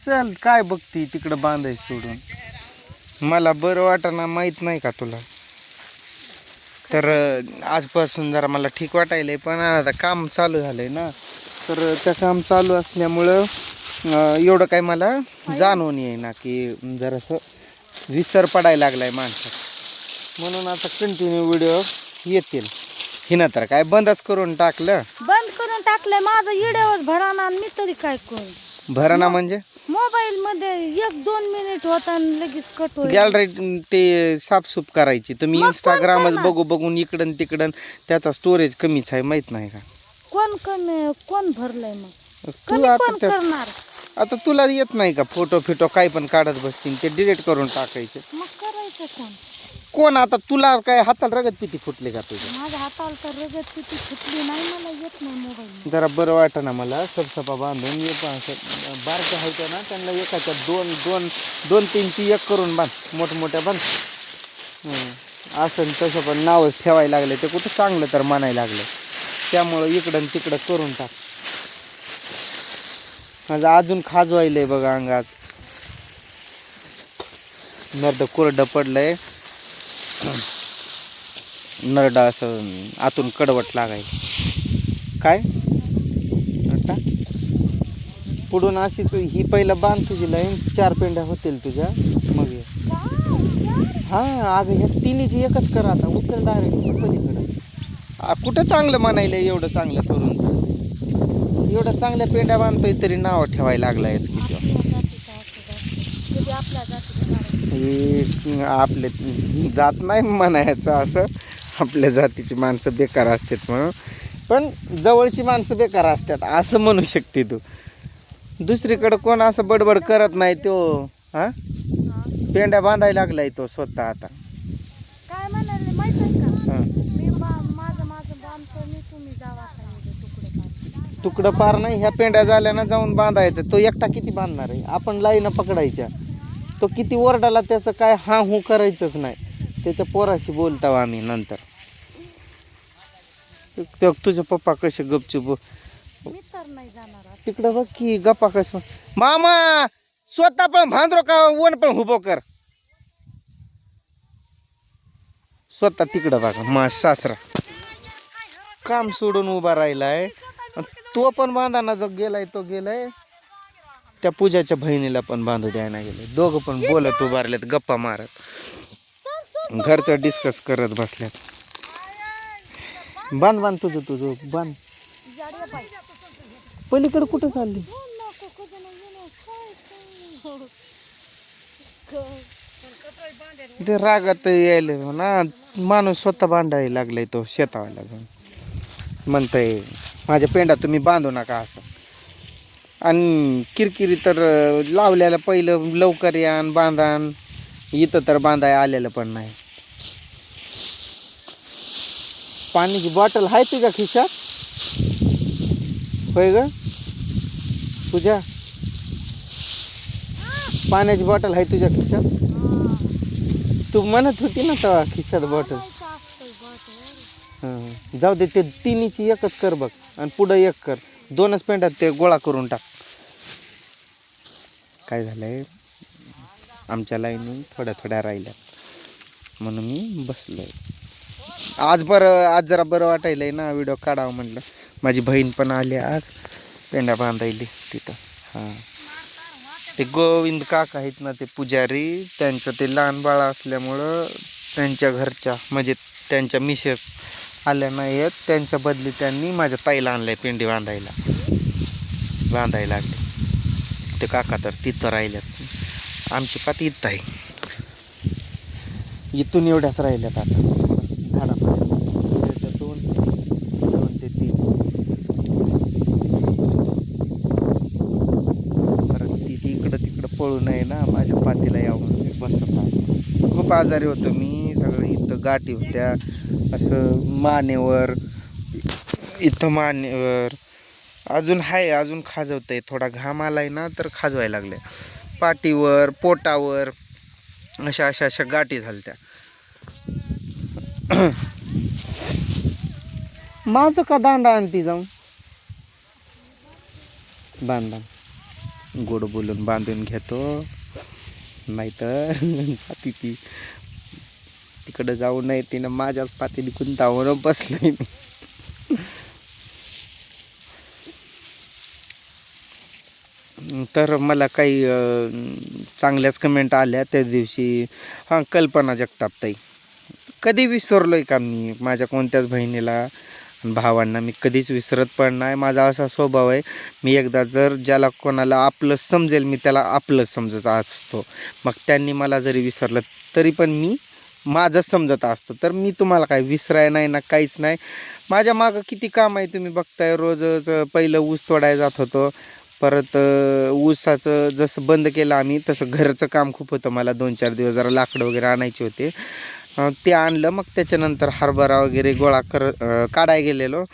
चल काय बघती तिकडं बांधाय सोडून. मला बरं वाटाना माहित नाही का तुला. तर आजपासून जरा मला ठीक वाटायलंय पण आता काम चालू झालंय ना. तर त्या काम चालू असल्यामुळं एवढं काय मला जाणवून येईना की जरासं विसर पडायला लागलाय माणसात. म्हणून आता कंटिन्यू व्हिडिओ येतील. हिनं तर काय बंदच करून टाकलं. बंद करून टाकलंय माझं व्हिडिओ भराना. मी तरी काय करू. भरणा म्हणजे मोबाईल मध्ये 1-2 मिनिट होता आणि लगेच कट होईल. गॅलरी ते साफसूफ करायची. तुम्ही इंस्टाग्रामच बघून इकडं तिकडं त्याचा स्टोरेज कमीच आहे माहित नाही का. कोण भरलंय मग. तू आता तुला येत नाही का फोटो काय पण काढत बसतील ते डिलीट करून टाकायचे. मग करायचं कोण आता तुला काय हाताला रगत पिती फुटले का तुझ्या. माझ्या हाताला तर रगत पिती फुटली नाही. मला येत नाही मोबाईल. जरा बरं वाटत ना मला. सबसपा बांधून बारक्या आहेत ना त्यांना एकाच्या दोन तीनची एक करून बांध. मोठमोठ्या बांध. असं तसं पण नावच ठेवायला लागले ते कुठं चांगलं तर म्हणायला लागलं. त्यामुळं इकडं तिकडं करून टाक. माझं अजून खाजवायलंय बघा अंगात. नरड कोरडं पडलंय. नरडा असं आतून कडवट लागाय. काय आता पुढून अशी तू ही पहिलं बांध तुझी लाईन 4 पेंड्या होतील तुझ्या मग ये. हा अगं ह्या तिन्हीची एकच कर आता. उचल डायरेक्ट पलीकडं. कुठं चांगलं म्हणायला एवढं चांगलं करून. एवढं चांगल्या पेंड्या बांधतोय तरी नाव ठेवायला लागलाय की आपले जात नाही म्हणायचं असं. आपल्या जातीची माणसं बेकार असतात म्हणून. पण जवळची माणसं बेकार असतात असं म्हणू शकते तू. दुसरीकडं कोण असं बडबड करत नाही तो. हा पेंड्या बांधायला लागलाय तो स्वतः आता. काय म्हणाले माहित आहे का. मी माझं बांधतो मी. तुम्ही जावा तुकडं पार नाही. ह्या पेंड्या झाल्या ना जाऊन बांधायचं. तो एकटा किती बांधणार आहे. आपण लाईन पकडायच्या. तो किती ओरडाला त्याचं काय हा हू करायचंच नाही. त्याच्या पोराशी बोलतो आम्ही नंतर. तुझे पप्पा कसे गपचूप. मी तर नाही जाणार. तिकडं बघ की गप्पा कसं. मामा स्वतः पण भांधरो का वन पण उभो कर. स्वतः तिकडं बघा मा सासरा काम सोडून उभा राहिलाय. तो पण बांधाना जो गेलाय तो गेलाय. त्या पूजाच्या बहिणीला पण बांधू द्यायला गेले. दोघं पण बोलत उभारलेत गप्पा मारत. घरचं डिस्कस करत बसल्यात. बांध तुझं बांध. पलीकडे कुठं चालली. ते रागात यायला ना माणूस स्वतः बांधायला लागलाय. तो शेतावायला जाऊन म्हणतंय माझ्या पेंडा तुम्ही बांधू नका असं. आणि किरकिरी तर लावल्याला पहिलं लवकर यान बांधान. इथं तर बांधाय आलेलं पण नाही. पाण्याची बॉटल आहे तुझ्या खिशात. होय ग तुझ्या पाण्याची बॉटल आहे तुझ्या खिशात. तू म्हणत होती ना तेव्हा खिशात बॉटल. जाऊ दे. ते तिन्हीची एकच कर बघ आणि पुढं एक कर. 2च पेंड्यात ते गोळा करून टाक. काय झालंय आमच्या लाईनी थोड्या राहिल्या म्हणून मी बसलोय. आज जरा बरं वाटायलंय ना. व्हिडिओ काढावं म्हटलं. माझी बहीण पण आली आज पेंड्या बांधायली तिथं. हां ते गोविंद काका आहेत ना ते पुजारी. त्यांचं ते लहान बाळ असल्यामुळं त्यांच्या घरच्या म्हणजे त्यांच्या मिसेस आल्या नाही आहेत. त्यांच्या बदली त्यांनी माझ्या ताईला आणलंय पेंडी बांधायला लागले. ते काका तर तिथं राहिल्यात. आमची पात इथं आहे. इथून एवढ्याच राहिल्यात आता झाडापर्यंत. 2 ते 3 परत ती इकडं तिकडं पळू नये ना. माझ्या पातीला यावं बसत. खूप आजारी होतो मी. सगळं इथं गाठी होत्या असं मानेवर. इथं मानेवर अजून खाजवतंय. थोडा घाम आलाय ना तर खाजवायला लागले. पाठीवर पोटावर अशा गाठी झालत्या. माझं का दांडा आणती जाऊन बांध. गोड बोलून बांधून घेतो, नाहीतर जाती ती तिकडं जाऊ नये. तिनं माझ्याच पातेली गुंतावून बसलोय मी. तर मला काही चांगल्याच कमेंट आल्या त्या दिवशी. हां, कल्पना जगताप ताई, कधी विसरलोय का मी माझ्या कोणत्याच बहिणीला भावांना? मी कधीच विसरत पण नाही. माझा असा स्वभाव आहे, मी एकदा जर ज्याला कोणाला आपलं समजेल मी त्याला आपलं समजत असतो. मग त्यांनी मला जरी विसरलं तरी पण मी माझं समजत असतो. तर मी तुम्हाला काय विसराय नाही ना, काहीच नाही. माझ्या मागं किती काम आहे तुम्ही बघताय. रोजच पहिलं ऊस तोडायला जात होतो, परत ऊसाचं जसं बंद केलं आम्ही तसं घरचं काम खूप होतं मला. 2-4 दिवस जरा लाकडं वगैरे आणायचे होते, ते आणलं. मग त्याच्यानंतर हरभरा वगैरे काढाय गेलेलो.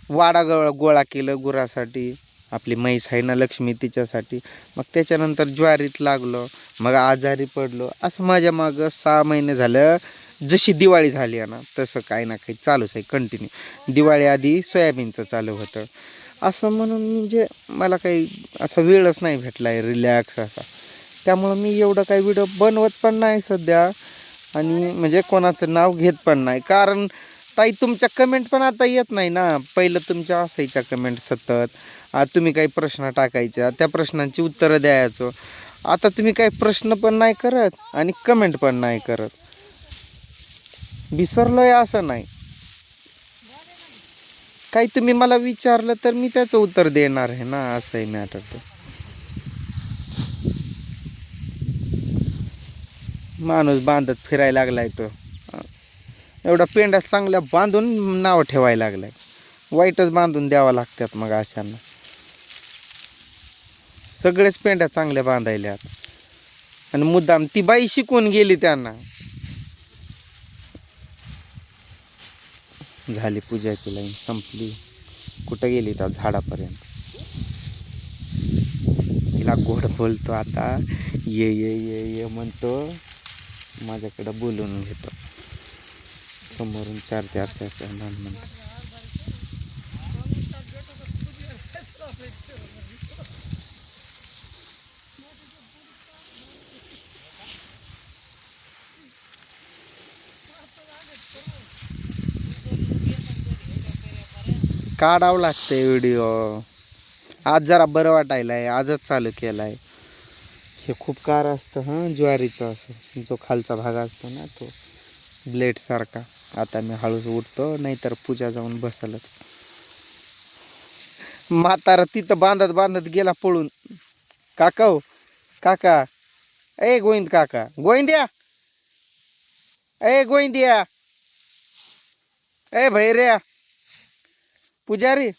वाडा गोळा केलं गुरासाठी, आपली म्हैस आहे ना लक्ष्मी तिच्यासाठी. मग त्याच्यानंतर ज्वारीत लागलो, मग आजारी पडलो. असं माझ्या मागं 6 महिने झालं. जशी दिवाळी झाली आहे ना तसं काही ना काही चालूच आहे कंटिन्यू. दिवाळी आधी सोयाबीनचं चालू होतं. असं म्हणून म्हणजे मला काही असा वेळच नाही भेटला आहे रिलॅक्स असा. त्यामुळं मी एवढं काही व्हिडिओ बनवत पण नाही सध्या, आणि म्हणजे कोणाचं नाव घेत पण नाही. कारण ताई तुमच्या कमेंट पण आता येत नाही ना. पहिलं तुमच्या असायच्या कमेंट सतत. तुम्ही काही प्रश्न टाकायच्या, त्या प्रश्नांची उत्तरं द्यायचो. आता तुम्ही काही प्रश्न पण नाही करत आणि कमेंट पण नाही करत. विसरलोय असं नाही, काही तुम्ही मला विचारलं तर मी त्याचं उत्तर देणार आहे ना, असंही मॅटर. तो माणूस बांधत फिरायला लागलाय तो. एवढा पेंड्या चांगल्या बांधून नाव ठेवायला लागलाय. वाईटच बांधून द्यावं लागतात मग अशांना. सगळेच पेंड्या चांगल्या बांधायल्यात आणि मुद्दाम ती बाई शिकून गेली त्यांना. झाली पूजाची लाईन संपली. कुठं गेली त्या झाडापर्यंत. तिला गोड बोलतो आता, ये ये ये ये म्हणतो, माझ्याकडं बोलून घेतो. समोरून चार म्हणतो. काढावं लागतंय व्हिडिओ. आज जरा बरं वाटायला आहे, आजच चालू केलं आहे. हे खूप कार असतं हां ज्वारीचं, असं जो खालचा भाग असतो ना तो ब्लेडसारखा. आता मी हळूच उठतो, नाहीतर पूजा जाऊन बसलच. म्हातारा तिथं बांधत बांधत गेला पळून. काका हो काका, ए गोविंद काका, गोविंद्या, ए गोविंद्या, ए भैर्या, पुजारी,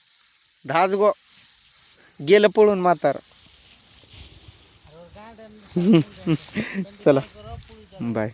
धाज गो, गेलं पळून म्हातारा. चला बाय.